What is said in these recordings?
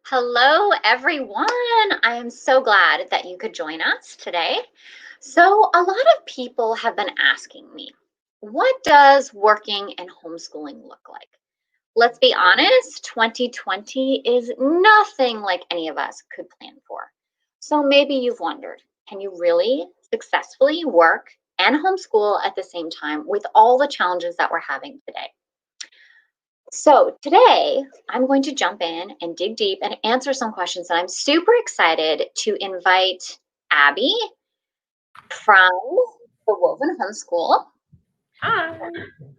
Hello, everyone. I am so glad that you could join us today. So, a lot of people have been asking me, what does working and homeschooling look like? Let's be honest, 2020 is nothing like any of us could plan for. So, maybe you've wondered, can you really successfully work and homeschool at the same time with all the challenges that we're having today? So today I'm going to jump in and dig deep and answer some questions. And I'm super excited to invite Abby from the Woven Homeschool. Hi.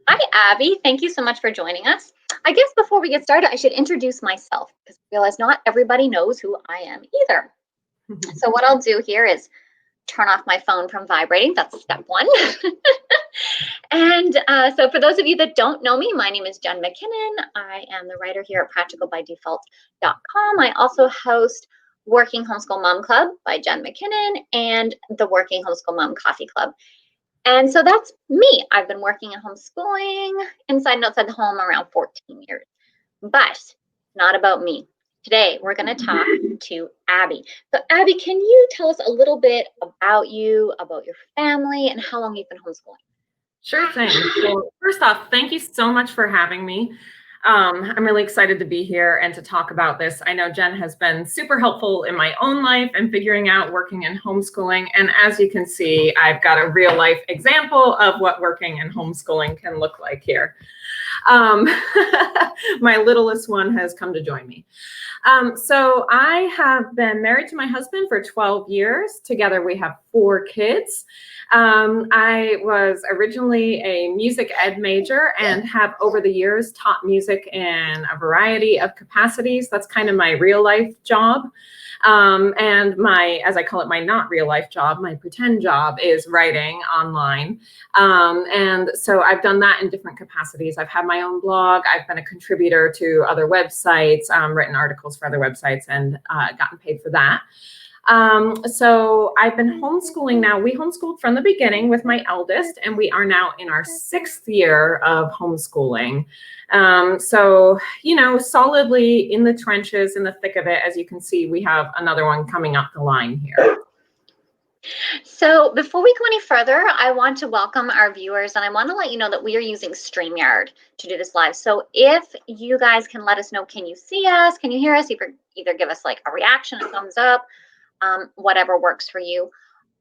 Hi, Abby. Thank you so much for joining us. I guess before we get started, I should introduce myself because I realize not everybody knows who I am either. So what I'll do here is turn off my phone from vibrating. That's step one. And so for those of you that don't know me, my name is Jen McKinnon. I am the writer here at practicalbydefault.com. I also host Working Homeschool Mom Club by Jen McKinnon and the Working Homeschool Mom Coffee Club. And so that's me. I've been working in homeschooling inside and outside the home around 14 years. But not about me. Today, we're going to talk to Abby. So Abby, can you tell us a little bit about you, about your family, and how long you've been homeschooling? Sure thing. Well, first off, thank you so much for having me. I'm really excited to be here and to talk about this. I know Jen has been super helpful in my own life and figuring out working and homeschooling. And as you can see, I've got a real life example of what working and homeschooling can look like here. My littlest one has come to join me. So I have been married to my husband for 12 years. Together we have 4 kids. I was originally a music ed major and have over the years taught music in a variety of capacities. That's kind of my real life job. And my, as I call it, my not real life job, my pretend job is writing online. And so I've done that in different capacities. I've had my own blog. I've been a contributor to other websites, written articles for other websites and gotten paid for that. So I've been homeschooling now. We homeschooled from the beginning with my eldest, and we are now in our 6th year of homeschooling. So, you know, solidly in the trenches, in the thick of it. As you can see, we have another one coming up the line here. So before we go any further, I want to welcome our viewers, and I want to let you know that we are using StreamYard to do this live. So if you guys can let us know, can you see us? Can you hear us? Either give us like a reaction, a thumbs up, whatever works for you.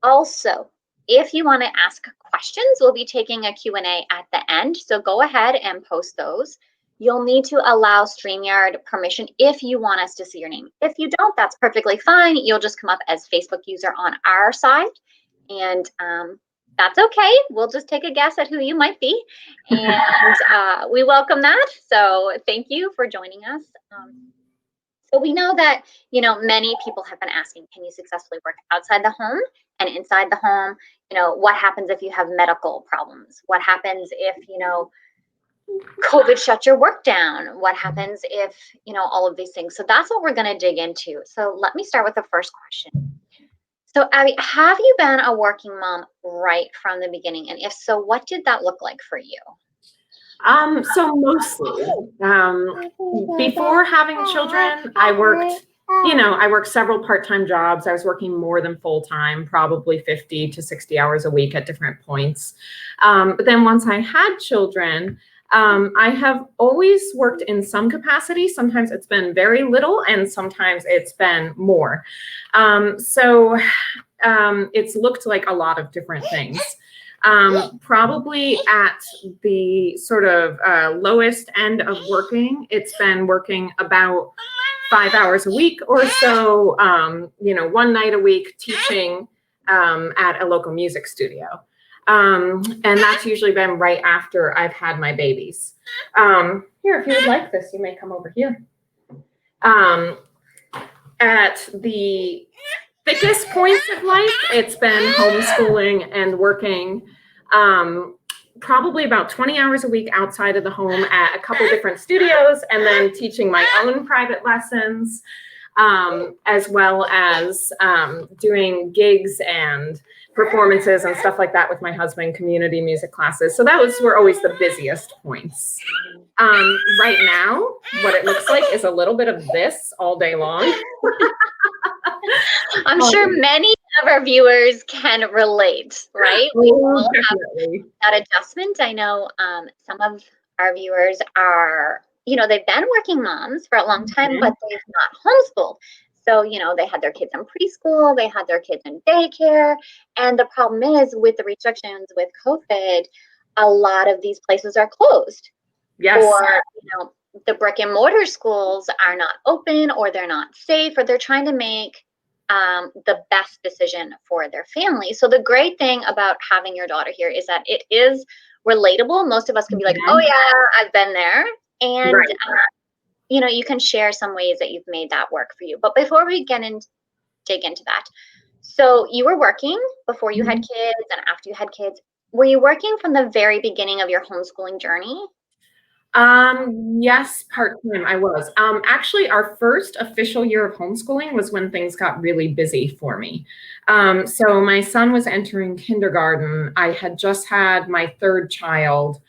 Also, if you want to ask questions, we'll be taking a Q&A at the end. So go ahead and post those. You'll need to allow StreamYard permission if you want us to see your name. If you don't, that's perfectly fine. You'll just come up as Facebook user on our side. And that's okay. We'll just take a guess at who you might be. And we welcome that. So thank you for joining us. So we know that, you know, many people have been asking, can you successfully work outside the home and inside the home? You know, what happens if you have medical problems? What happens if, you know, COVID shuts your work down? What happens if, you know, all of these things? So that's what we're going to dig into. So let me start with the first question. So Abby, have you been a working mom right from the beginning? And if so, what did that look like for you? So mostly, before having children, I worked several part-time jobs. I was working more than full-time, probably 50 to 60 hours a week at different points. But then once I had children, I have always worked in some capacity. Sometimes it's been very little and sometimes it's been more. So it's looked like a lot of different things. Probably at the sort of lowest end of working, it's been working about 5 hours a week or so, you know, one night a week teaching at a local music studio. And that's usually been right after I've had my babies. Here, if you would like this, you may come over here. At the thickest points of life, it's been homeschooling and working probably about 20 hours a week outside of the home at a couple different studios, and then teaching my own private lessons, as well as doing gigs and performances and stuff like that with my husband, community music classes. So that were always the busiest points. Right now, what it looks like is a little bit of this all day long. I'm sure many of our viewers can relate, right? We all have that adjustment. I know some of our viewers are, they've been working moms for a long time, but they've not homeschooled. So, they had their kids in preschool, they had their kids in daycare. And the problem is with the restrictions with COVID, a lot of these places are closed. Yes. Or, the brick and mortar schools are not open, or they're not safe, or they're trying to make the best decision for their family. So the great thing about having your daughter here is that it is relatable. Most of us can be like, oh yeah, I've been there. And, you can share some ways that you've made that work for you. But before we dig into that, so you were working before you had kids and after you had kids. Were you working from the very beginning of your homeschooling journey? Yes, part-time I was. Actually, our first official year of homeschooling was when things got really busy for me. So my son was entering kindergarten. I had just had my third child.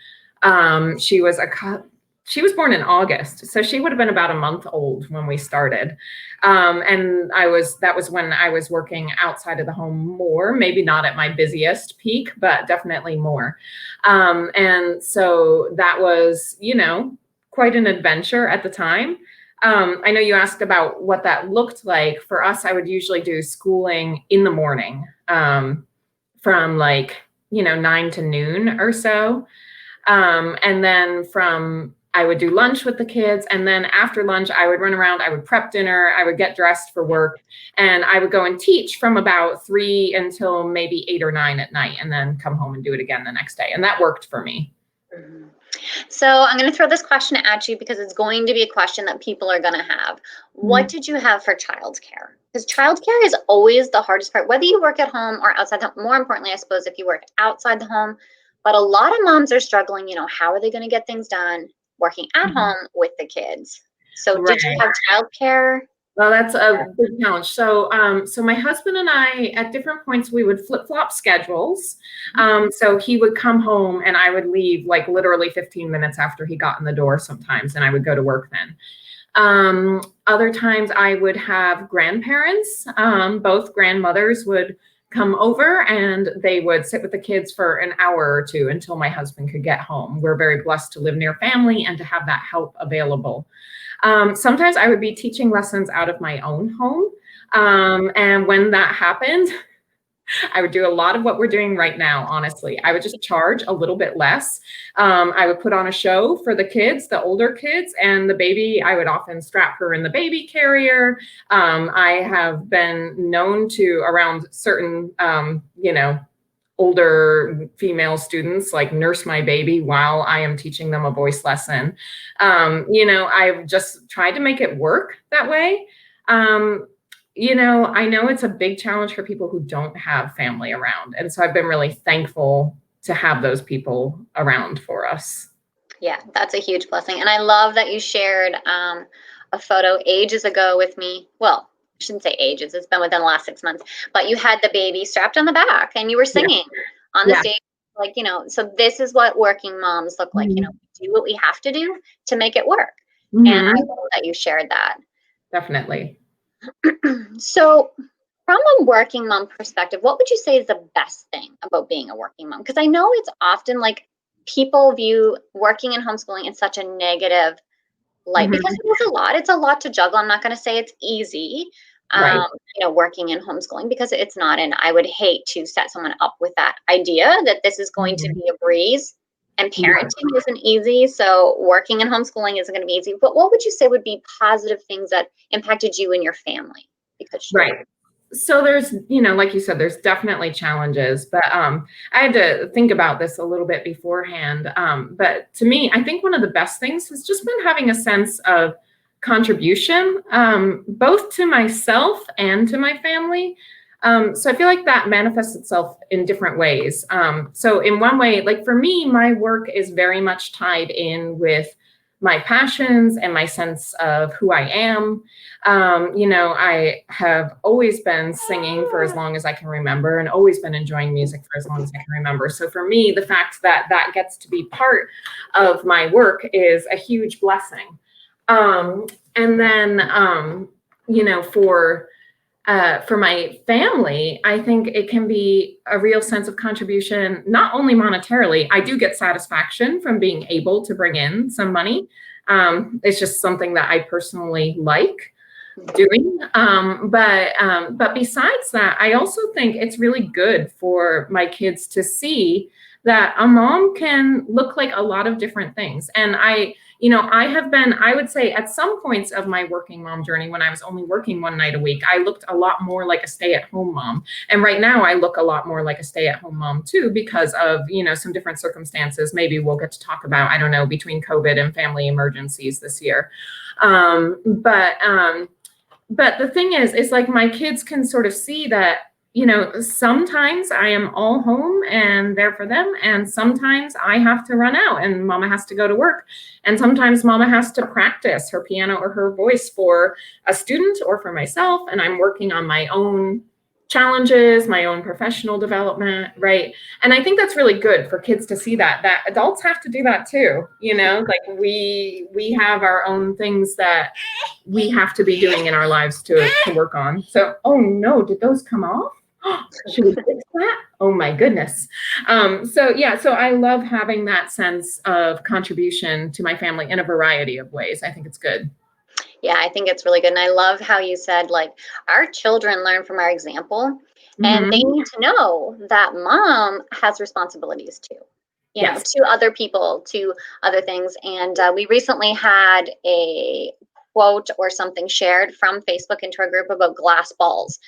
She was born in August, so she would have been about a month old when we started. And that was when I was working outside of the home more, maybe not at my busiest peak, but definitely more. And so that was, quite an adventure at the time. I know you asked about what that looked like. For us, I would usually do schooling in the morning, from 9 to noon or so. And then I would do lunch with the kids. And then after lunch, I would run around, I would prep dinner, I would get dressed for work, and I would go and teach from about 3 until maybe 8 or 9 at night, and then come home and do it again the next day. And that worked for me. So I'm going to throw this question at you because it's going to be a question that people are going to have. What did you have for childcare? Because childcare is always the hardest part, whether you work at home or outside the home. More importantly, I suppose, if you work outside the home. But a lot of moms are struggling, how are they going to get things done working at home with the kids? So did you have childcare? Well, that's a big challenge. So, so my husband and I, at different points, we would flip-flop schedules. So he would come home and I would leave literally 15 minutes after he got in the door sometimes, and I would go to work then. Other times I would have grandparents. Both grandmothers would come over and they would sit with the kids for an hour or two until my husband could get home. We're very blessed to live near family and to have that help available. Sometimes I would be teaching lessons out of my own home. And when that happened, I would do a lot of what we're doing right now, honestly. I would just charge a little bit less. I would put on a show for the kids, the older kids, and the baby. I would often strap her in the baby carrier. I have been known to, around certain, older female students, nurse my baby while I am teaching them a voice lesson. I've just tried to make it work that way. I know it's a big challenge for people who don't have family around. And so I've been really thankful to have those people around for us. Yeah, that's a huge blessing. And I love that you shared a photo ages ago with me. Well, I shouldn't say ages, it's been within the last 6 months, but you had the baby strapped on the back and you were singing on the stage. So this is what working moms look like. We do what we have to do to make it work. And I love that you shared that. Definitely. So from a working mom perspective, what would you say is the best thing about being a working mom? Because I know it's often people view working and homeschooling in such a negative light because it's a lot to juggle. I'm not going to say it's easy, working and homeschooling, because it's not. And I would hate to set someone up with that idea that this is going to be a breeze, and parenting isn't easy. So working and homeschooling isn't going to be easy. But what would you say would be positive things that impacted you and your family? So there's, like you said, there's definitely challenges, but I had to think about this a little bit beforehand. But to me, I think one of the best things has just been having a sense of contribution, both to myself and to my family. So I feel like that manifests itself in different ways. So in one way, for me, my work is very much tied in with my passions and my sense of who I am. I have always been singing for as long as I can remember and always been enjoying music for as long as I can remember. So for me, the fact that that gets to be part of my work is a huge blessing. And then, for my family, I think it can be a real sense of contribution, not only monetarily. I do get satisfaction from being able to bring in some money. It's just something that I personally like doing. But besides that, I also think it's really good for my kids to see that a mom can look like a lot of different things. And I have been, I would say at some points of my working mom journey, when I was only working one night a week, I looked a lot more like a stay-at-home mom. And right now I look a lot more like a stay-at-home mom too, because of, some different circumstances. Maybe we'll get to talk about, I don't know, between COVID and family emergencies this year. But the thing is like my kids can sort of see that, sometimes I am all home and there for them. And sometimes I have to run out and mama has to go to work. And sometimes mama has to practice her piano or her voice for a student or for myself. And I'm working on my own challenges, my own professional development, right? And I think that's really good for kids to see that adults have to do that too. Like we have our own things that we have to be doing in our lives to work on. So, oh no, did those come off? Should we fix that? Oh my goodness. So I love having that sense of contribution to my family in a variety of ways. I think it's good. Yeah, I think it's really good. And I love how you said, like, our children learn from our example, and they Mhm. need to know that mom has responsibilities too, Yes. to other people, to other things. And we recently had a quote or something shared from Facebook into our group about glass balls.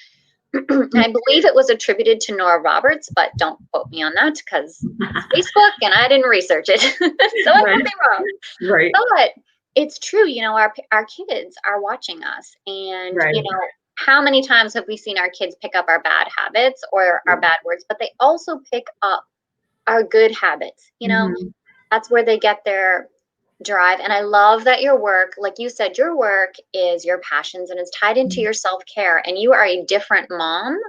I believe it was attributed to Nora Roberts, but don't quote me on that because it's Facebook and I didn't research it. So I Right. could be wrong. Right. But it's true, our kids are watching us, and Right. how many times have we seen our kids pick up our bad habits or our bad words, but they also pick up our good habits. Mhm. That's where they get their drive. And I love that your work, like you said, your work is your passions and it's tied into your self-care, and you are a different mom.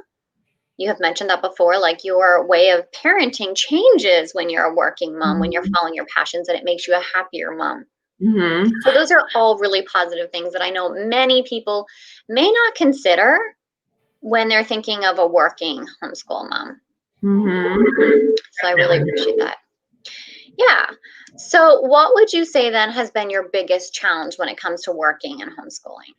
You have mentioned that before, like your way of parenting changes when you're a working mom, when you're Mhm. following your passions, and it makes you a happier mom. Mhm. So those are all really positive things that I know many people may not consider when they're thinking of a working homeschool mom. Mhm. So I really appreciate that. Yeah. So what would you say then has been your biggest challenge when it comes to working and homeschooling?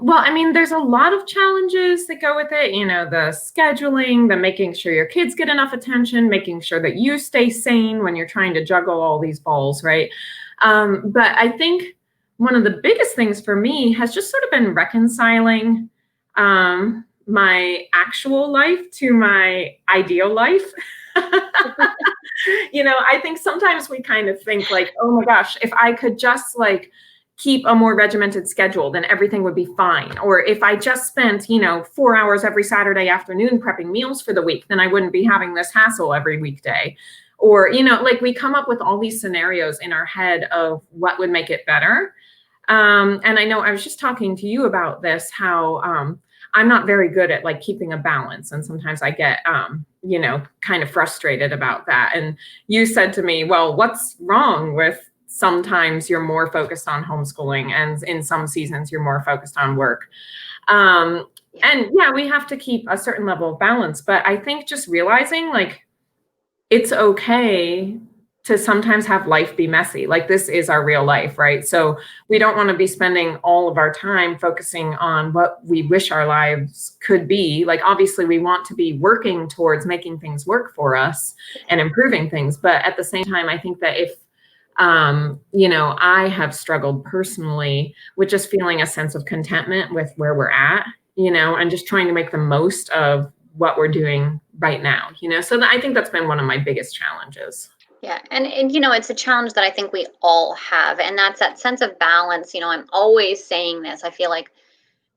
Well, I mean, there's a lot of challenges that go with it, the scheduling, the making sure your kids get enough attention, making sure that you stay sane when you're trying to juggle all these balls, right? But I think one of the biggest things for me has just sort of been reconciling my actual life to my ideal life. I think sometimes we kind of think like, oh my gosh, if I could just like keep a more regimented schedule, then everything would be fine. Or if I just spent, 4 hours every Saturday afternoon prepping meals for the week, then I wouldn't be having this hassle every weekday. Or, like we come up with all these scenarios in our head of what would make it better. And I know I was just talking to you about this, how I'm not very good at like keeping a balance. And sometimes I get, kind of frustrated about that. And you said to me, well, what's wrong with sometimes you're more focused on homeschooling and in some seasons you're more focused on work? Yeah. And yeah, we have to keep a certain level of balance. But I think just realizing like it's okay to sometimes have life be messy. Like this is our real life, right? So we don't want to be spending all of our time focusing on what we wish our lives could be. Like obviously we want to be working towards making things work for us and improving things. But at the same time, I think that if I have struggled personally with just feeling a sense of contentment with where we're at, and just trying to make the most of what we're doing right now, so I think that's been one of my biggest challenges. Yeah. And it's a challenge that I think we all have. And that's that sense of balance. I'm always saying this. I feel like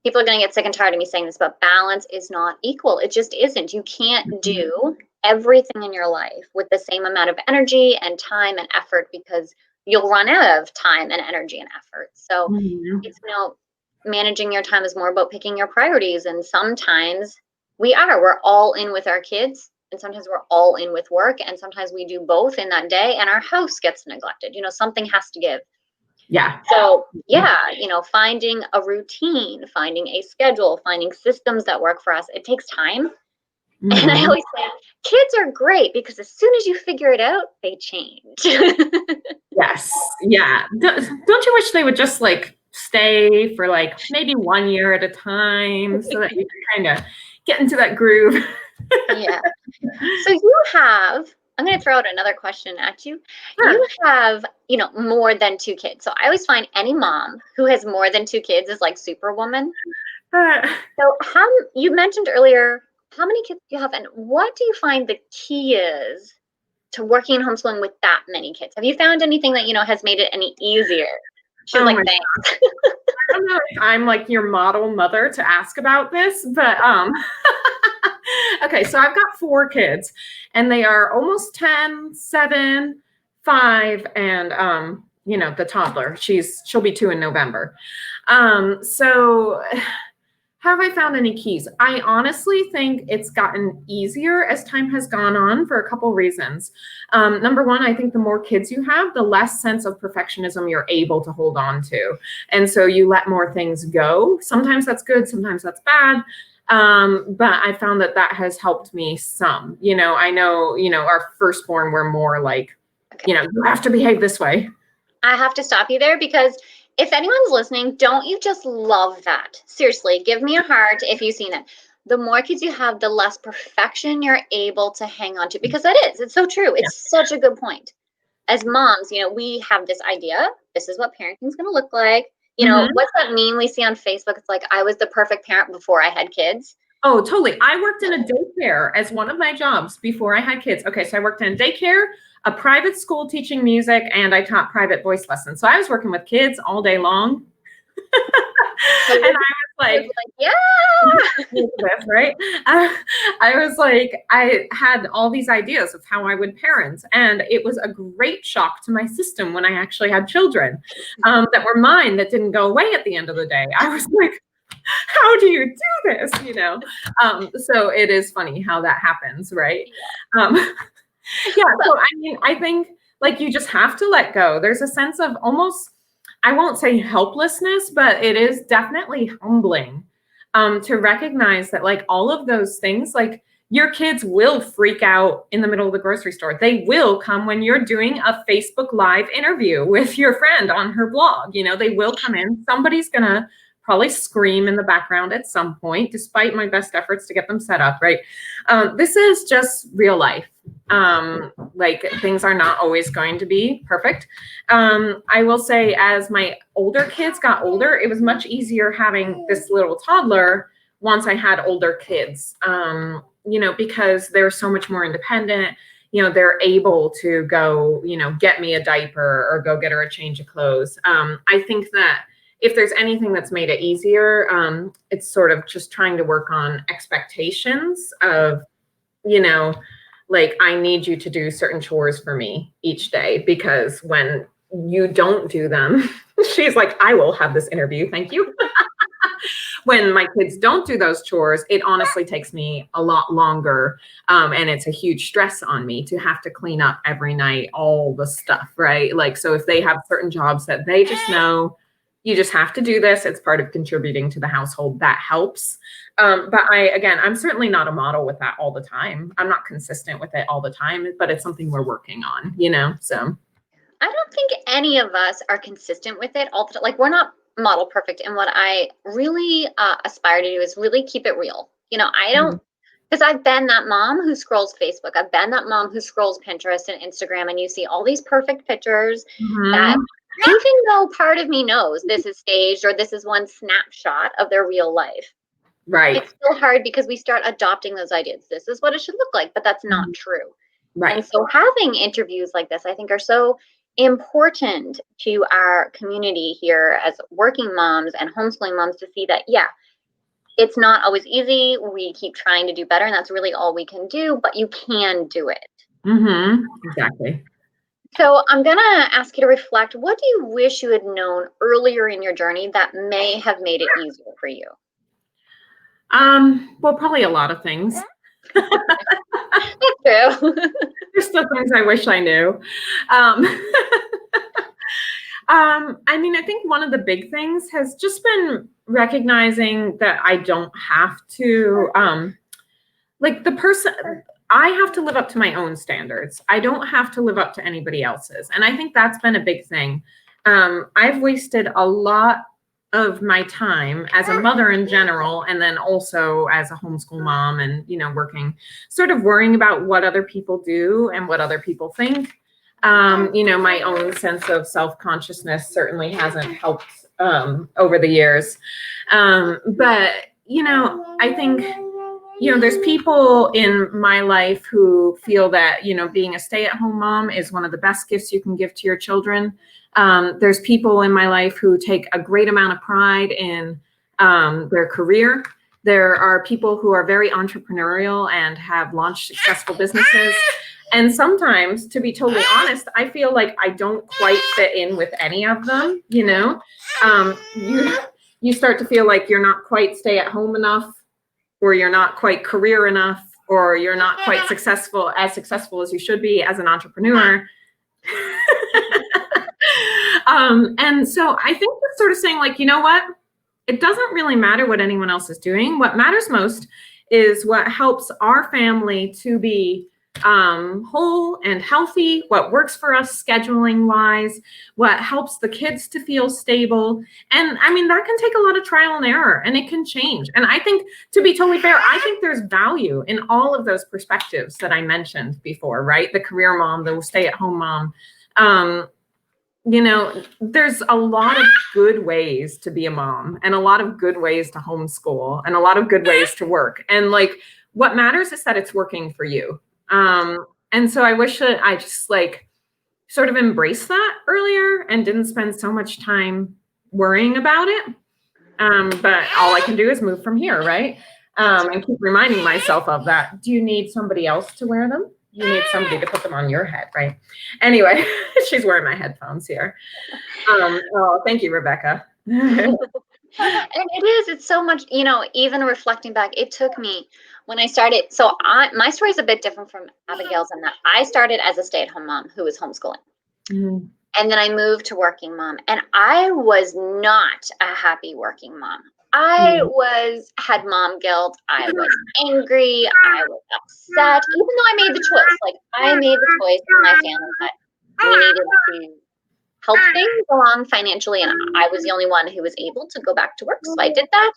people are going to get sick and tired of me saying this, but balance is not equal. It just isn't. You can't Mhm. do everything in your life with the same amount of energy and time and effort because you'll run out of time and energy and effort. So Mhm. it's, managing your time is more about picking your priorities. And sometimes we're all in with our kids, and sometimes we're all in with work, and sometimes we do both in that day, and our house gets neglected. Something has to give. Yeah. So, yeah, finding a routine, finding a schedule, finding systems that work for us, it takes time. And I Mhm. always say, kids are great because as soon as you figure it out, they change. Yes. Yeah. Don't you wish they would just like stay for like maybe 1 year at a time so that you can kind of get into that groove? Yeah. So I'm going to throw out another question at you. You Sure. have, more than two kids. So I always find any mom who has more than two kids is like superwoman. Uh, So you mentioned earlier, how many kids do you have, and what do you find the key is to working in homeschooling with that many kids? Have you found anything that, has made it any easier? She's oh like, my, thanks. I don't know if I'm like your model mother to ask about this, but okay, so I've got 4 kids and they are almost 10, 7, 5, and the toddler. She'll be 2 in November. So have I found any keys? I honestly think it's gotten easier as time has gone on for a couple reasons. Number one, I think the more kids you have, the less sense of perfectionism you're able to hold on to. And so you let more things go. Sometimes that's good, sometimes that's bad. But I found that has helped me some. I know, our firstborn were more like, Okay. you have to behave this way. I have to stop you there because if anyone's listening, don't you just love that? Seriously, give me a heart if you've seen it. The more kids you have, the less perfection you're able to hang on to, because it's so true. Yeah. It's such a good point. As moms, we have this idea. This is what parenting's going to look like. Mhm. What's that meme we see on Facebook? It's like, I was the perfect parent before I had kids. Oh, totally. I worked in a daycare as one of my jobs before I had kids. Okay, so I worked in a daycare, a private school teaching music, and I taught private voice lessons. So I was working with kids all day long. So And your I was kid was like, like, yeah. this, right? I was like, I had all these ideas of how I would parent. And it was a great shock to my system when I actually had children that were mine that didn't go away at the end of the day. I was like, how do you do this? So it is funny how that happens, right? Um, yeah. So, I mean, I think like you just have to let go. There's a sense of almost, I won't say helplessness, but it is definitely humbling to recognize that like all of those things, like your kids will freak out in the middle of the grocery store. They will come when you're doing a Facebook Live interview with your friend on her blog. They will come in. Somebody's going to probably scream in the background at some point, despite my best efforts to get them set up, right? This is just real life. Like things are not always going to be perfect. I will say as my older kids got older, it was much easier having this little toddler once I had older kids, because they're so much more independent. They're able to go, get me a diaper or go get her a change of clothes. I think that if there's anything that's made it easier, it's sort of just trying to work on expectations of, like I need you to do certain chores for me each day, because when you don't do them, she's like, I will have this interview. Thank you. When my kids don't do those chores, it honestly takes me a lot longer. And it's a huge stress on me to have to clean up every night, all the stuff, right? Like, so if they have certain jobs that they just know, you just have to do this, it's part of contributing to the household, that helps. But I'm certainly not a model with that all the time. I'm not consistent with it all the time, but it's something we're working on, so. I don't think any of us are consistent with it all the time. Like, we're not model perfect. And what I really aspire to do is really keep it real. I don't, Mhm. because I've been that mom who scrolls Facebook. I've been that mom who scrolls Pinterest and Instagram, and you see all these perfect pictures that, Mhm. even though part of me knows this is staged or this is one snapshot of their real life, Right. it's still hard because we start adopting those ideas. This is what it should look like, but that's not Mhm. true. And Right. so having interviews like this, I think, are so important to our community here as working moms and homeschooling moms to see that, yeah, it's not always easy. We keep trying to do better, and that's really all we can do, but you can do it. Mhm. Exactly. So I'm going to ask you to reflect. What do you wish you had known earlier in your journey that may have made it easier for you? Well, probably a lot of things. That's true. There's still things I wish I knew. Um, I mean, I think one of the big things has just been recognizing that I don't have to, like the person, I have to live up to my own standards. I don't have to live up to anybody else's. And I think that's been a big thing. I've wasted a lot of my time as a mother in general, and then also as a homeschool mom and, working, sort of worrying about what other people do and what other people think. My own sense of self-consciousness certainly hasn't helped over the years. But, I think, there's people in my life who feel that, being a stay-at-home mom is one of the best gifts you can give to your children. There's people in my life who take a great amount of pride in their career. There are people who are very entrepreneurial and have launched successful businesses. And sometimes, to be totally honest, I feel like I don't quite fit in with any of them. You start to feel like you're not quite stay at home enough, or you're not quite career enough, or you're not quite successful as you should be as an entrepreneur. And so I think we're sort of saying, like, you know what? It doesn't really matter what anyone else is doing. What matters most is what helps our family to be whole and healthy, what works for us scheduling wise, what helps the kids to feel stable. And I mean, that can take a lot of trial and error, and it can change. And I think, to be totally fair, I think there's value in all of those perspectives that I mentioned before, right? The career mom, the stay-at-home mom. There's a lot of good ways to be a mom, and a lot of good ways to homeschool, and a lot of good ways to work. And like, what matters is that it's working for you. And so I wish that I just sort of embraced that earlier and didn't spend so much time worrying about it. But all I can do is move from here, right? And keep reminding myself of that. Do you need somebody else to wear them? You need somebody to put them on your head, right? Anyway, she's wearing my headphones here. Oh, thank you, Rebecca. And it's so much, even reflecting back, it took me when I started. So my story is a bit different from Abigail's in that I started as a stay-at-home mom who was homeschooling. Mm-hmm. And then I moved to working mom, and I was not a happy working mom. I had mom guilt. I was angry. I was upset, even though I made the choice. I made the choice in my family that we needed to help things along financially, and I was the only one who was able to go back to work, so I did that.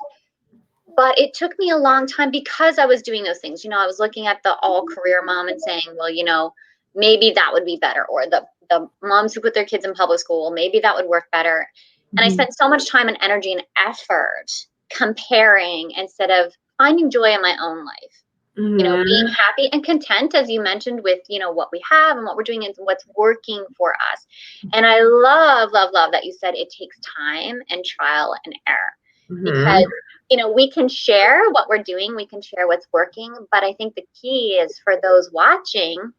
But it took me a long time because I was doing those things. I was looking at the all-career mom and saying, well, maybe that would be better, or the moms who put their kids in public school, maybe that would work better. And I spent so much time and energy and effort comparing instead of finding joy in my own life. Being happy and content, as you mentioned, with, what we have and what we're doing and what's working for us. And I love, love, love that you said it takes time and trial and error, because, we can share what we're doing. We can share what's working. But I think the key is for those watching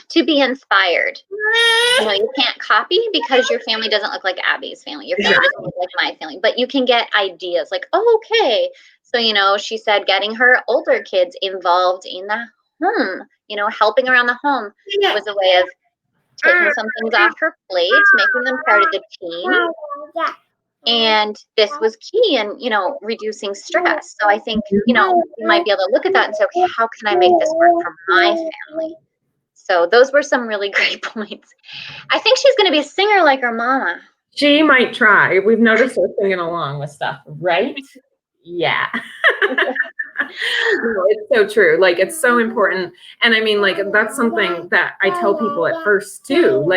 to be inspired. You can't copy because your family doesn't look like Abby's family. Your family doesn't look like my family, but you can get ideas like, oh, okay. So, she said getting her older kids involved in the home, helping around the home was a way of taking some things off her plate, making them part of the team. And this was key in, reducing stress. So I think, you might be able to look at that and say, okay, how can I make this work for my family? So those were some really great points. I think she's going to be a singer like her mama. She might try. We've noticed her singing along with stuff, right? Yeah. No, it's so true. It's so important. And I mean, that's something that I tell people at first too.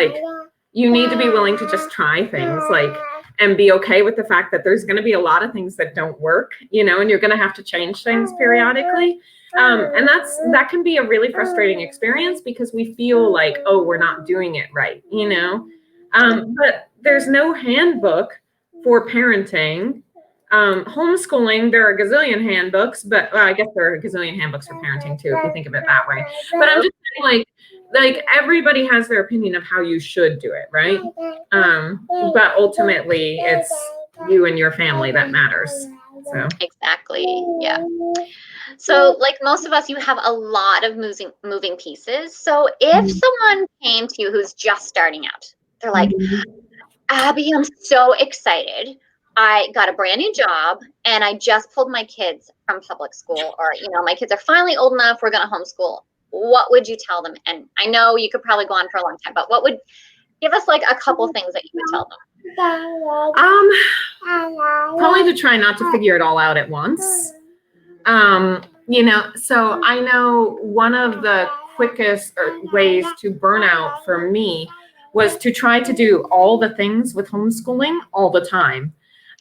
You need to be willing to just try things, and be okay with the fact that there's going to be a lot of things that don't work, and you're going to have to change things periodically. And that can be a really frustrating experience because we feel like, oh, we're not doing it right, but there's no handbook for parenting. Homeschooling, there are a gazillion handbooks, but I guess there are a gazillion handbooks for parenting too, if you think of it that way. But I'm just saying, like everybody has their opinion of how you should do it, right? But ultimately it's you and your family that matters. So Exactly. Yeah. So, like most of us, you have a lot of moving pieces. So, if someone came to you who's just starting out, they're like, Abby, I'm so excited. I got a brand new job and I just pulled my kids from public school, or, my kids are finally old enough, we're going to homeschool. What would you tell them? And I know you could probably go on for a long time, but what would give us like a couple things that you would tell them? Probably to try not to figure it all out at once. So I know one of the quickest ways to burn out for me was to try to do all the things with homeschooling all the time.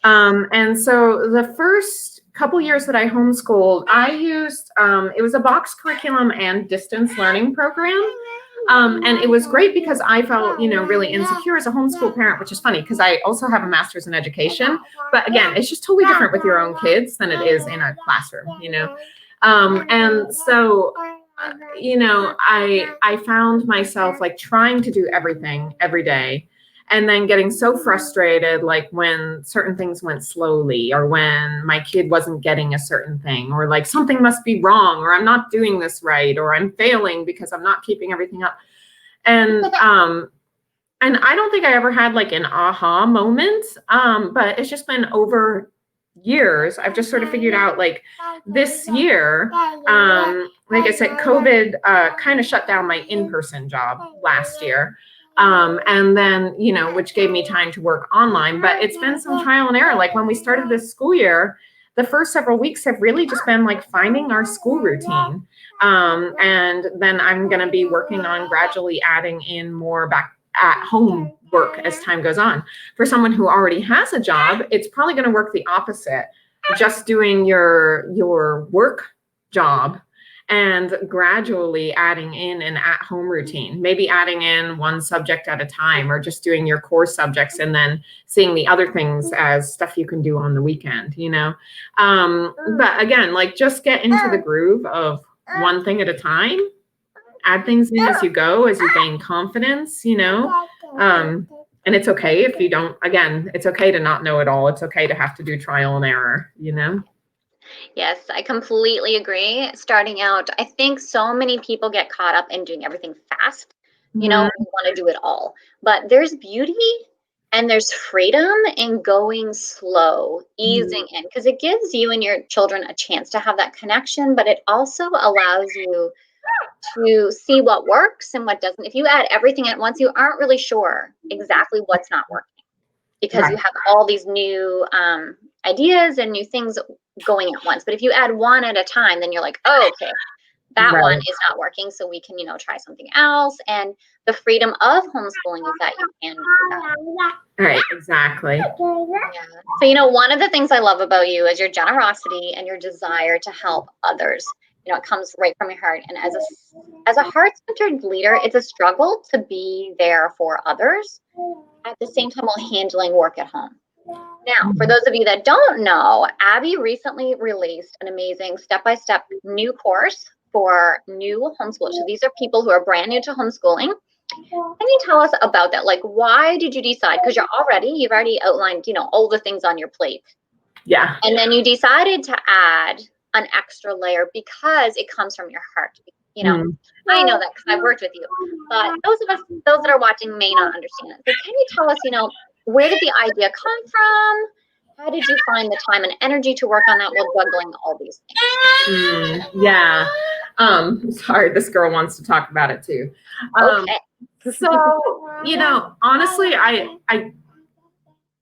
And so the first couple years that I homeschooled, I used, it was a box curriculum and distance learning program. And it was great because I felt, really insecure as a homeschool parent, which is funny because I also have a master's in education. But again, it's just totally different with your own kids than it is in a classroom, And so, I found myself like trying to do everything every day and then getting so frustrated, like when certain things went slowly or when my kid wasn't getting a certain thing or like something must be wrong or I'm not doing this right or I'm failing because I'm not keeping everything up. And I don't think I ever had like an aha moment, but it's just been over years. I've just sort of figured out like this year, like I said, COVID kind of shut down my in-person job last year. And then, which gave me time to work online, but it's been some trial and error. Like when we started this school year, the first several weeks have really just been like finding our school routine. And then I'm going to be working on gradually adding in more back at home work as time goes on. For someone who already has a job, it's probably going to work the opposite, just doing your work job and gradually adding in an at-home routine, maybe adding in one subject at a time or just doing your core subjects and then seeing the other things as stuff you can do on the weekend, But again, like just get into the groove of one thing at a time, add things in as you go, as you gain confidence, and it's okay if you don't, again, it's okay to not know it all. It's okay to have to do trial and error, Yes, I completely agree. Starting out, I think so many people get caught up in doing everything fast. We want to do it all. But there's beauty and there's freedom in going slow, easing in, because it gives you and your children a chance to have that connection, but it also allows you to see what works and what doesn't. If you add everything at once, you aren't really sure exactly what's not working because you have all these new ideas and new things going at once. But if you add one at a time, then you're like, oh, okay, that one is not working. So we can, try something else. And the freedom of homeschooling is that you can do that. Right, exactly. Yeah. So, one of the things I love about you is your generosity and your desire to help others. It comes right from your heart. And as a heart-centered leader, it's a struggle to be there for others at the same time while handling work at home. Now, for those of you that don't know, Abby recently released an amazing step-by-step new course for new homeschoolers. So these are people who are brand new to homeschooling. Can you tell us about that? Like, why did you decide? Because you've already outlined, all the things on your plate. Yeah. And then you decided to add an extra layer because it comes from your heart. I know that because I've worked with you. But those that are watching may not understand it. So can you tell us, where did the idea come from? How did you find the time and energy to work on that while juggling all these things? Yeah. Sorry, this girl wants to talk about it too. Okay. So, honestly, I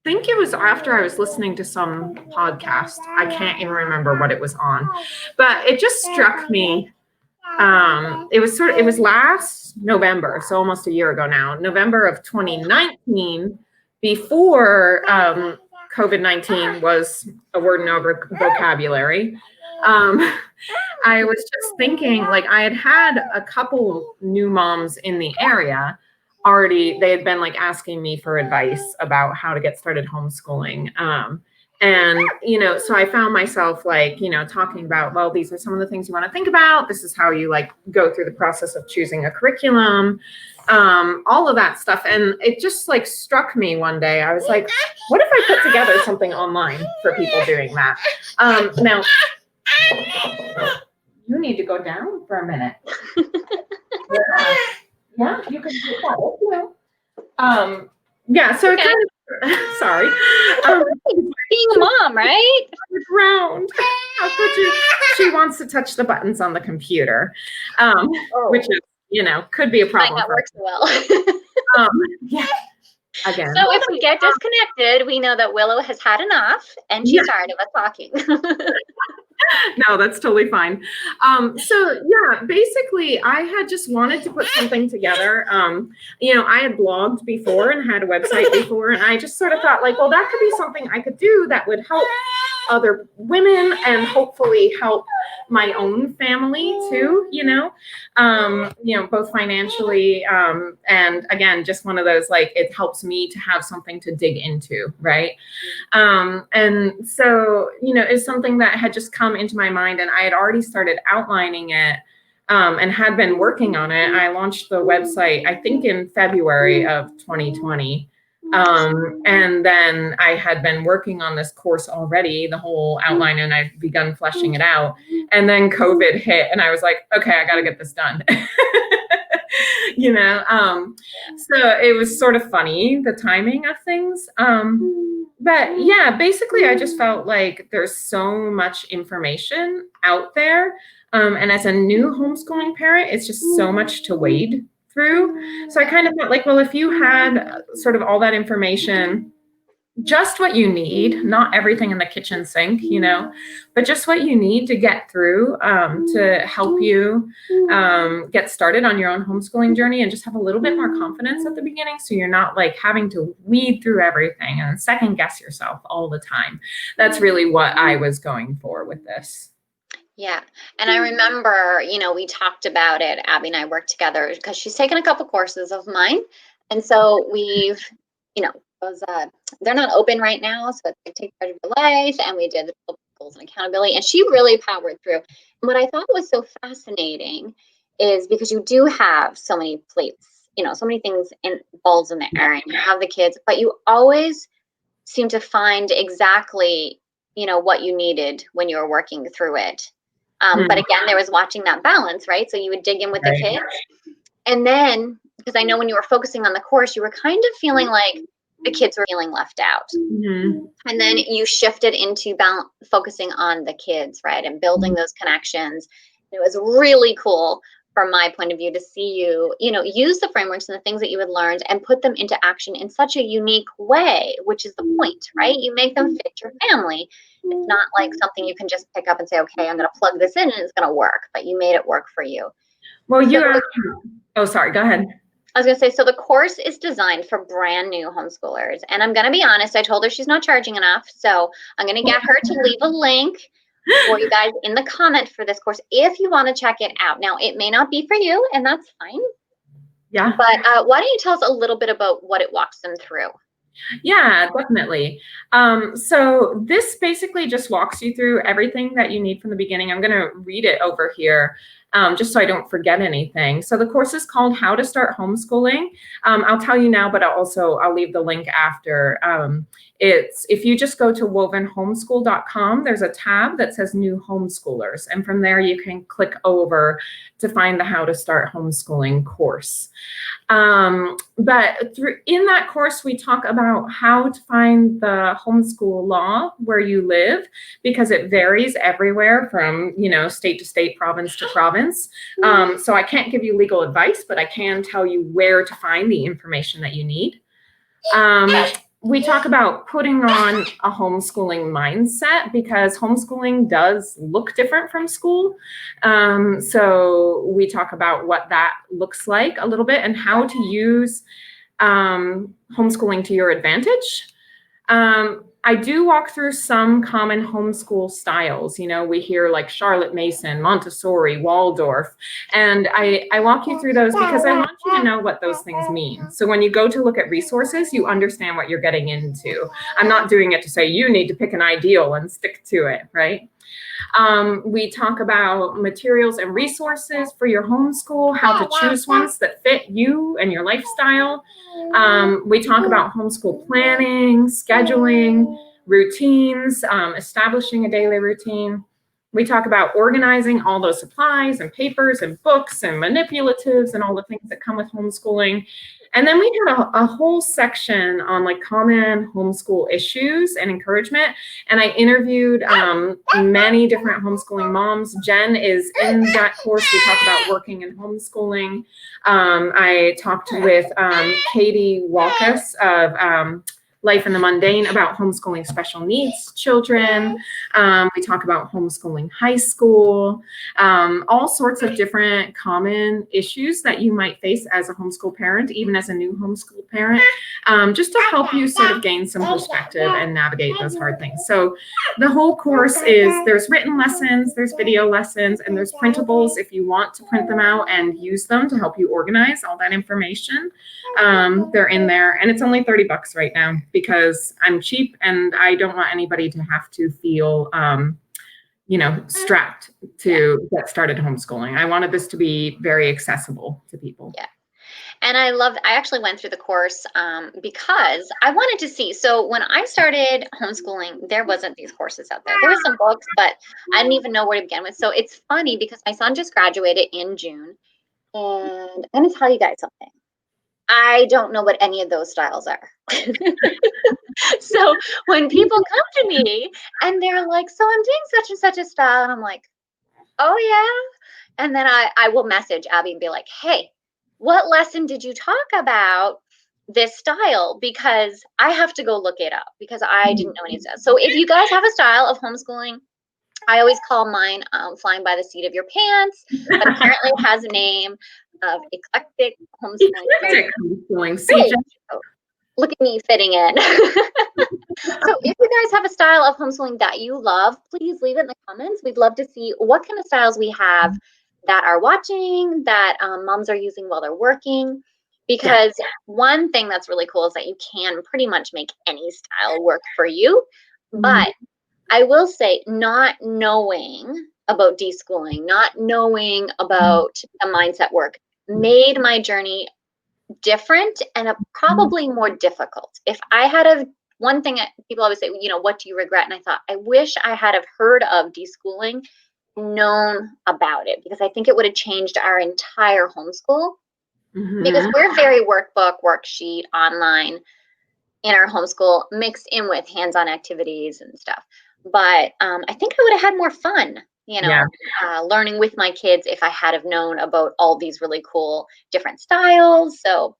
think it was after I was listening to some podcast. I can't even remember what it was on, but it just struck me. It was last November, so almost a year ago now, November of 2019, before COVID-19 was a word in our vocabulary. I was just thinking, like, I had a couple new moms in the area already. They had been like asking me for advice about how to get started homeschooling. And, so I found myself like, talking about, well, these are some of the things you want to think about. This is how you like go through the process of choosing a curriculum, all of that stuff. And it just like struck me one day. I was like, what if I put together something online for people doing that? Now, you need to go down for a minute. Yeah, you can do that with you. Yeah, so okay. Kind of, sorry. Being a mom, right? Ground. How could you? She wants to touch the buttons on the computer, which is, could be a problem. That works well. Yeah. Again. So if we get disconnected, we know that Willow has had enough and she's tired of us talking. No, that's totally fine. So yeah, basically I had just wanted to put something together. I had blogged before and had a website before, and I just sort of thought like, well, that could be something I could do that would help other women and hopefully help my own family too, both financially, and again, just one of those, like, it helps me to have something to dig into. Right. And so, it's something that had just come into my mind, and I had already started outlining it, and had been working on it. I launched the website, I think in February of 2020. And then I had been working on this course already, the whole outline, and I'd begun fleshing it out. And then COVID hit, and I was like, okay, I got to get this done. So it was sort of funny, the timing of things. But yeah, basically I just felt like there's so much information out there. And as a new homeschooling parent, it's just so much to wade through. So I kind of felt like, well, if you had sort of all that information, just what you need, not everything in the kitchen sink, but just what you need to get through, to help you get started on your own homeschooling journey and just have a little bit more confidence at the beginning. So you're not like having to weed through everything and second guess yourself all the time. That's really what I was going for with this. Yeah. And I remember, we talked about it. Abby and I worked together because she's taken a couple courses of mine. And so we've, they're not open right now. So it's like Take Charge of Your Life. And we did the goals and accountability. And she really powered through. And what I thought was so fascinating is because you do have so many plates, so many things in balls in the air, and you have the kids, but you always seem to find exactly, what you needed when you were working through it. But again, there was watching that balance, right? So you would dig in with the kids. And then, because I know when you were focusing on the course, you were kind of feeling like the kids were feeling left out. Mm-hmm. And then you shifted into focusing on the kids, right? And building those connections. It was really cool from my point of view to see you, use the frameworks and the things that you had learned and put them into action in such a unique way, which is the point, right? You make them fit your family. It's not like something you can just pick up and say, okay, I'm going to plug this in and it's going to work, but you made it work for you. Well, sorry, go ahead. I was going to say, so the course is designed for brand new homeschoolers. And I'm going to be honest, I told her she's not charging enough. So I'm going to get her to leave a link for you guys in the comment for this course if you want to check it out. Now, it may not be for you, and that's fine. Yeah. But why don't you tell us a little bit about what it walks them through? Yeah, definitely. So this basically just walks you through everything that you need from the beginning. I'm going to read it over here, just so I don't forget anything. So the course is called How to Start Homeschooling. I'll tell you now, but I'll leave the link after. If you just go to wovenhomeschool.com, there's a tab that says New Homeschoolers. And from there, you can click over to find the How to Start Homeschooling course. But in that course, we talk about how to find the homeschool law where you live, because it varies everywhere from, state to state, province to province. So I can't give you legal advice, but I can tell you where to find the information that you need. We talk about putting on a homeschooling mindset, because homeschooling does look different from school. So we talk about what that looks like a little bit and how to use homeschooling to your advantage. I do walk through some common homeschool styles. You know, we hear like Charlotte Mason, Montessori, Waldorf, and I walk you through those because I want you to know what those things mean. So when you go to look at resources, you understand what you're getting into. I'm not doing it to say you need to pick an ideal and stick to it, right? We talk about materials and resources for your homeschool, how to choose ones that fit you and your lifestyle. We talk about homeschool planning, scheduling, routines, establishing a daily routine. We talk about organizing all those supplies and papers and books and manipulatives and all the things that come with homeschooling. And then we had a whole section on like common homeschool issues and encouragement. And I interviewed many different homeschooling moms. Jen is in that course. We talk about working and homeschooling. I talked with Katie Walkus of Life in the Mundane about homeschooling special needs children. We talk about homeschooling high school, all sorts of different common issues that you might face as a homeschool parent, even as a new homeschool parent, just to help you sort of gain some perspective and navigate those hard things. So the whole course there's written lessons, there's video lessons, and there's printables if you want to print them out and use them to help you organize all that information. They're in there, and it's only $30 right now because I'm cheap and I don't want anybody to have to feel, strapped to get started homeschooling. I wanted this to be very accessible to people. Yeah. And I actually went through the course because I wanted to see. So when I started homeschooling, there wasn't these courses out there. There were some books, but I didn't even know where to begin with. So it's funny because my son just graduated in June. And I'm going to tell you guys something. I don't know what any of those styles are. So when people come to me and they're like, so I'm doing such and such a style, and I'm like, oh yeah. And then I will message Abby and be like, hey, what lesson did you talk about this style? Because I have to go look it up because I didn't know any of that. So if you guys have a style of homeschooling, I always call mine flying by the seat of your pants, but apparently it has a name of eclectic homeschooling. Eclectic homeschooling. Look at me fitting in. So if you guys have a style of homeschooling that you love, please leave it in the comments. We'd love to see what kind of styles we have that are watching, that moms are using while they're working. Because one thing that's really cool is that you can pretty much make any style work for you. But I will say, not knowing about deschooling, not knowing about the mindset work made my journey different and probably more difficult. If I had one thing people always say, what do you regret? And I thought, I wish I had have heard of deschooling, known about it, because I think it would have changed our entire homeschool. Because we're very worksheet, online in our homeschool, mixed in with hands-on activities and stuff. But I think I would have had more fun, learning with my kids if I had have known about all these really cool different styles. So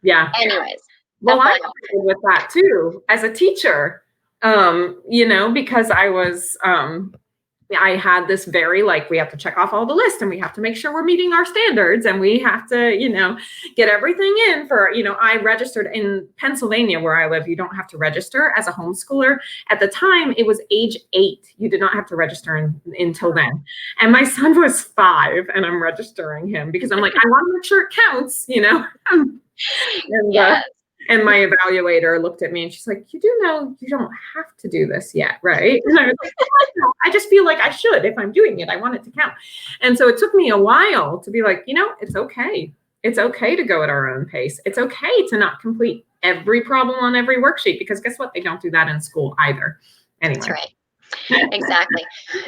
anyways. Well, I struggled with that too as a teacher, because I had this very, we have to check off all the list and we have to make sure we're meeting our standards and we have to, get everything in for, I registered in Pennsylvania where I live. You don't have to register as a homeschooler. At the time, it was age 8. You did not have to register until then. And my son was 5 and I'm registering him because I'm like, I want to make sure it counts, And my evaluator looked at me and she's like, you do know you don't have to do this yet, right? And I was like, oh, I just feel like I should. If I'm doing it, I want it to count. And so it took me a while to be like, it's okay. It's okay to go at our own pace. It's okay to not complete every problem on every worksheet because guess what? They don't do that in school either. Anyway. That's right. Exactly.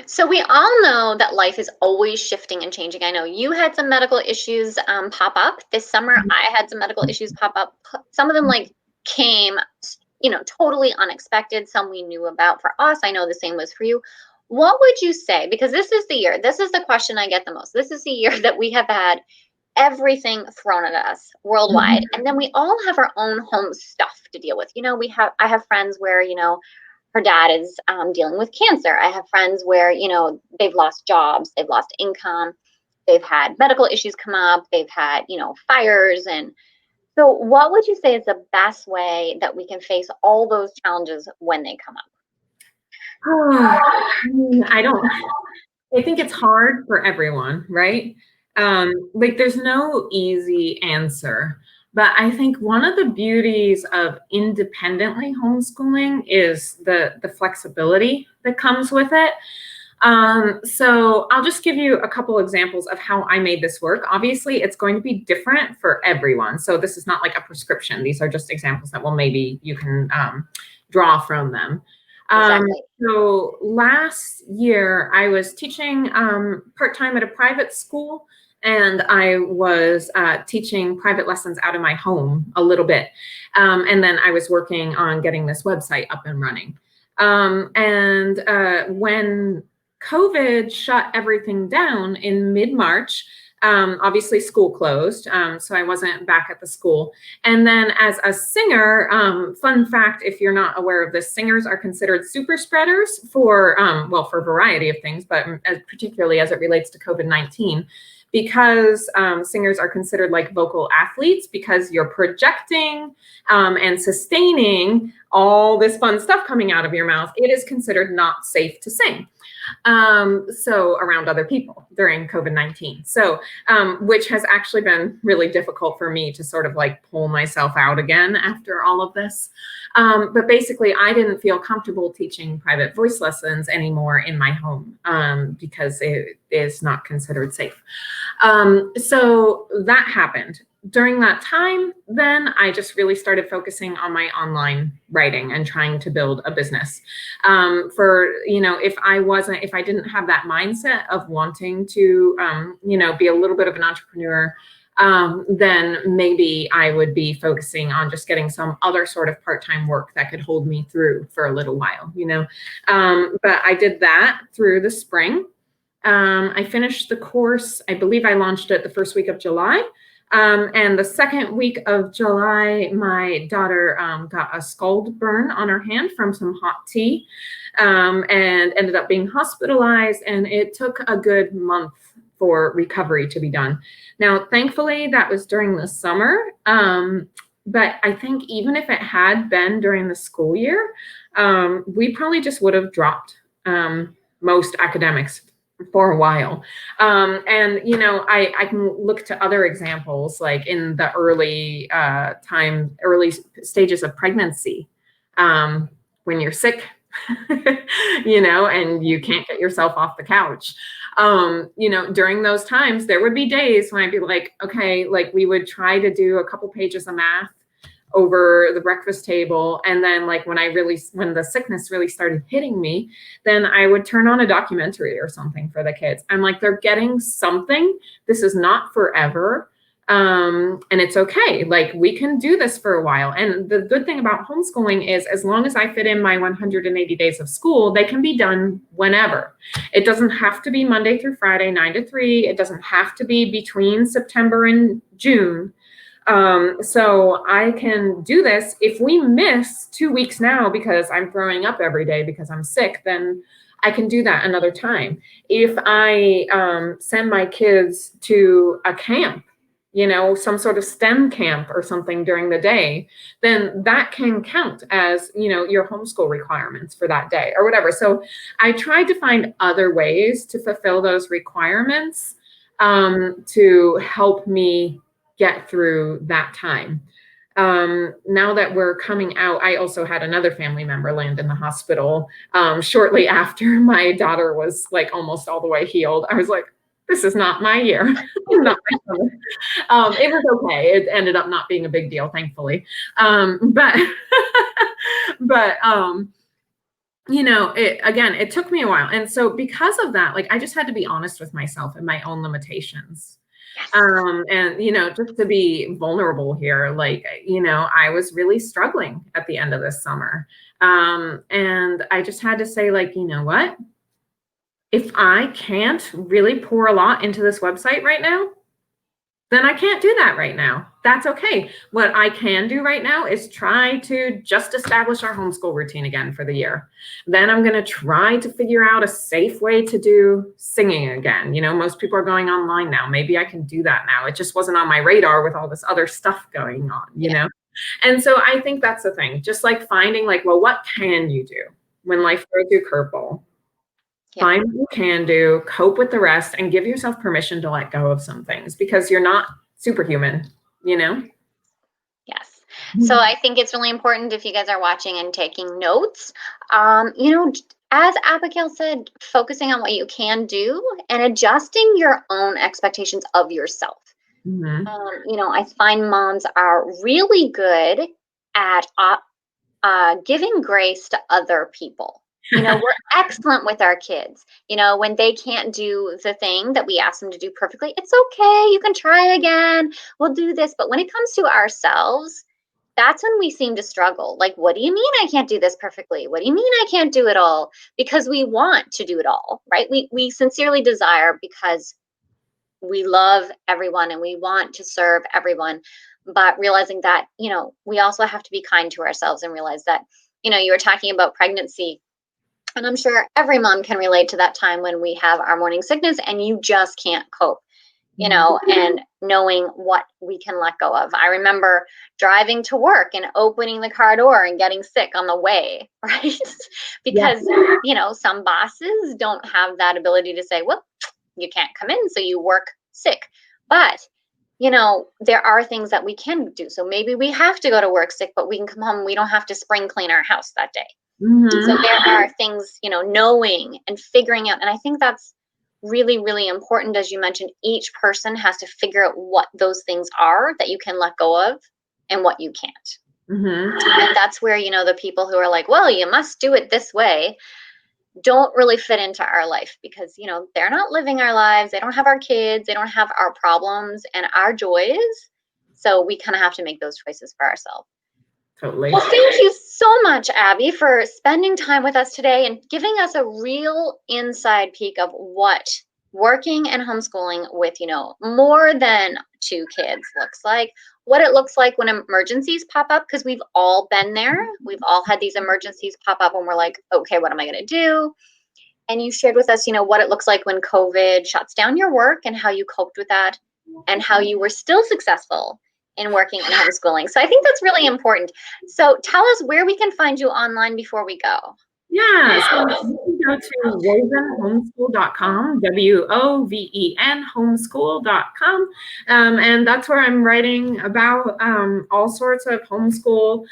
So we all know that life is always shifting and changing. I know you had some medical issues pop up this summer. I had some medical issues pop up. Some of them came, totally unexpected. Some we knew about. For us, I know the same was for you. What would you say? Because this is the year. This is the question I get the most. This is the year that we have had everything thrown at us worldwide, and then we all have our own home stuff to deal with. I have friends where her dad is dealing with cancer. I have friends where, they've lost jobs, they've lost income, they've had medical issues come up, they've had, fires and So what would you say is the best way that we can face all those challenges when they come up? I don't. I think it's hard for everyone, right? Like there's no easy answer. But I think one of the beauties of independently homeschooling is the flexibility that comes with it. So I'll just give you a couple examples of how I made this work. Obviously, it's going to be different for everyone. So this is not like a prescription. These are just examples that will maybe you can draw from them. Exactly. So last year, I was teaching part-time at a private school, and I was teaching private lessons out of my home a little bit. And then I was working on getting this website up and running. And when COVID shut everything down in mid-March, obviously school closed, so I wasn't back at the school. And then as a singer, fun fact, if you're not aware of this, singers are considered super spreaders for, well, for a variety of things, but particularly as it relates to COVID-19, because singers are considered like vocal athletes because you're projecting and sustaining all this fun stuff coming out of your mouth. It is considered not safe to sing. So around other people during COVID-19. So, which has actually been really difficult for me to sort of like pull myself out again after all of this. But basically I didn't feel comfortable teaching private voice lessons anymore in my home, because it is not considered safe. So that happened. During that time, then I just really started focusing on my online writing and trying to build a business. If I didn't have that mindset of wanting to, be a little bit of an entrepreneur, then maybe I would be focusing on just getting some other sort of part-time work that could hold me through for a little while, But I did that through the spring. I finished the course. I believe I launched it the first week of July. And the second week of July, my daughter got a scald burn on her hand from some hot tea, and ended up being hospitalized. And it took a good month for recovery to be done. Now, thankfully, that was during the summer. But I think even if it had been during the school year, we probably just would have dropped most academics for a while. I can look to other examples, like in the early stages of pregnancy, when you're sick, and you can't get yourself off the couch. During those times, there would be days when I'd be like, okay, like we would try to do a couple pages of math over the breakfast table. And then like when the sickness really started hitting me, then I would turn on a documentary or something for the kids. I'm like, they're getting something. This is not forever. And it's okay. Like we can do this for a while. And the good thing about homeschooling is as long as I fit in my 180 days of school, they can be done whenever. It doesn't have to be Monday through Friday, 9 to 3. It doesn't have to be between September and June. So I can do this. If we miss 2 weeks now because I'm throwing up every day because I'm sick, then I can do that another time. If I send my kids to a camp, some sort of STEM camp or something during the day, then that can count as, your homeschool requirements for that day or whatever. So I tried to find other ways to fulfill those requirements to help me get through that time. Now that we're coming out, I also had another family member land in the hospital shortly after my daughter was like almost all the way healed. I was like, this is not my year. Not my summer. It was okay. It ended up not being a big deal, thankfully. But it took me a while. And so because of that, like I just had to be honest with myself and my own limitations. Just to be vulnerable here, like, I was really struggling at the end of this summer. And I just had to say, like, you know what? If I can't really pour a lot into this website right now, then I can't do that right now. That's okay. What I can do right now is try to just establish our homeschool routine again for the year. Then I'm going to try to figure out a safe way to do singing again. You know, most people are going online now. Maybe I can do that now. It just wasn't on my radar with all this other stuff going on, you know? And so I think that's the thing. Just like finding like, well, what can you do when life throws you a curveball? Yeah. Find what you can do, cope with the rest, and give yourself permission to let go of some things because you're not superhuman, you know? Yes. So I think it's really important if you guys are watching and taking notes, as Abigail said, focusing on what you can do and adjusting your own expectations of yourself. Mhm. I find moms are really good at giving grace to other people. We're excellent with our kids. When they can't do the thing that we ask them to do perfectly, it's okay. You can try again. We'll do this. But when it comes to ourselves, that's when we seem to struggle. Like, what do you mean I can't do this perfectly? What do you mean I can't do it all? Because we want to do it all, right? We sincerely desire because we love everyone and we want to serve everyone, but realizing that we also have to be kind to ourselves and realize that you were talking about pregnancy, and I'm sure every mom can relate to that time when we have our morning sickness and you just can't cope, and knowing what we can let go of. I remember driving to work and opening the car door and getting sick on the way, right? Yeah. Because some bosses don't have that ability to say, well, you can't come in, so you work sick. But there are things that we can do. So maybe we have to go to work sick, but we can come home. We don't have to spring clean our house that day. So Mhm. there are things, knowing and figuring out. And I think that's really, really important. As you mentioned, each person has to figure out what those things are that you can let go of and what you can't. Mhm. And that's where, the people who are like, well, you must do it this way, don't really fit into our life because they're not living our lives, they don't have our kids, they don't have our problems and our joys, so we kind of have to make those choices for ourselves. Totally. Well, thank you so much, Abby, for spending time with us today and giving us a real inside peek of what working and homeschooling with more than two kids looks like, what it looks like when emergencies pop up, because we've all been there, we've all had these emergencies pop up and we're like, okay, what am I going to do? And you shared with us, what it looks like when COVID shuts down your work and how you coped with that and how you were still successful in working and homeschooling. So I think that's really important. So tell us where we can find you online before we go. Yeah, so you can go to wovenhomeschool.com, WOVEN homeschool.com. And that's where I'm writing about all sorts of homeschool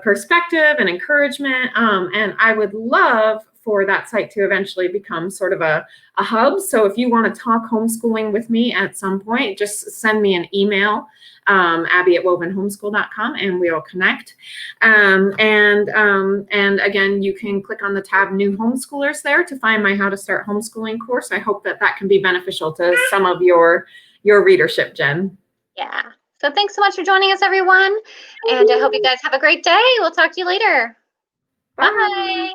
perspective and encouragement. And I would love for that site to eventually become sort of a hub. So if you want to talk homeschooling with me at some point, just send me an email, Abby@wovenhomeschool.com, and we'll connect. And again, you can click on the tab New Homeschoolers there to find my How to Start Homeschooling course. I hope that can be beneficial to some of your readership, Jen. Yeah. So thanks so much for joining us, everyone. And I hope you guys have a great day. We'll talk to you later. Bye. Bye.